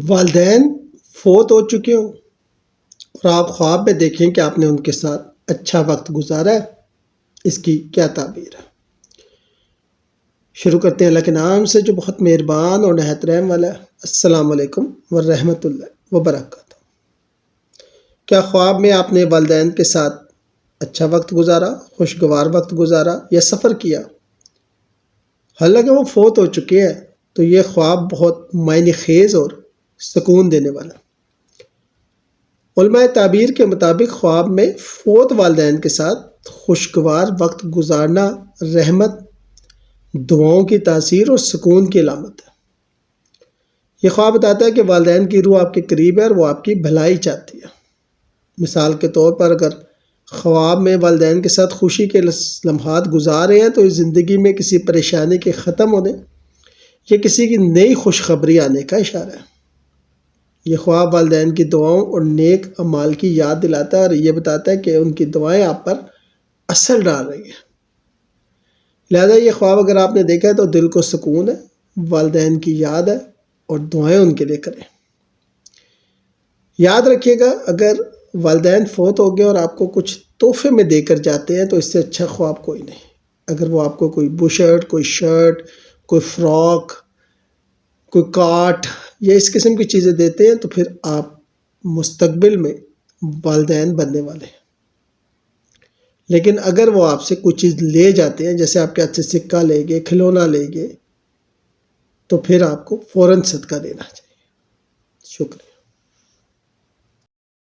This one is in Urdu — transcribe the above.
والدین فوت ہو چکے ہوں اور آپ خواب میں دیکھیں کہ آپ نے ان کے ساتھ اچھا وقت گزارا ہے، اس کی کیا تعبیر ہے؟ شروع کرتے ہیں اللہ کے نام سے جو بہت مہربان اور نہایت رحم والا ہے۔ السلام علیکم ورحمۃ اللہ وبرکاتہ۔ کیا خواب میں آپ نے والدین کے ساتھ اچھا وقت گزارا، خوشگوار وقت گزارا یا سفر کیا؟ حالانکہ وہ فوت ہو چکے ہیں تو یہ خواب بہت معنی خیز اور سکون دینے والا۔ علماء تعبیر کے مطابق خواب میں فوت والدین کے ساتھ خوشگوار وقت گزارنا رحمت، دعاؤں کی تاثیر اور سکون کی علامت ہے۔ یہ خواب بتاتا ہے کہ والدین کی روح آپ کے قریب ہے اور وہ آپ کی بھلائی چاہتی ہے۔ مثال کے طور پر اگر خواب میں والدین کے ساتھ خوشی کے لمحات گزار رہے ہیں تو اس زندگی میں کسی پریشانی کے ختم ہونے یا کسی کی نئی خوشخبری آنے کا اشارہ ہے۔ یہ خواب والدین کی دعاؤں اور نیک اعمال کی یاد دلاتا ہے اور یہ بتاتا ہے کہ ان کی دعائیں آپ پر اثر ڈال رہی ہیں۔ لہذا یہ خواب اگر آپ نے دیکھا ہے تو دل کو سکون ہے، والدین کی یاد ہے اور دعائیں ان کے لیے کریں۔ یاد رکھیے گا، اگر والدین فوت ہو گئے اور آپ کو کچھ تحفے میں دے کر جاتے ہیں تو اس سے اچھا خواب کوئی نہیں۔ اگر وہ آپ کو کوئی بشرٹ، کوئی شرٹ، کوئی فراک، کوئی کاٹ یا اس قسم کی چیزیں دیتے ہیں تو پھر آپ مستقبل میں والدین بننے والے ہیں۔ لیکن اگر وہ آپ سے کچھ چیز لے جاتے ہیں، جیسے آپ کے ہاتھ سے سکہ لے گئے، کھلونا لے گئے، تو پھر آپ کو فوراً صدقہ دینا چاہیے۔ شکریہ۔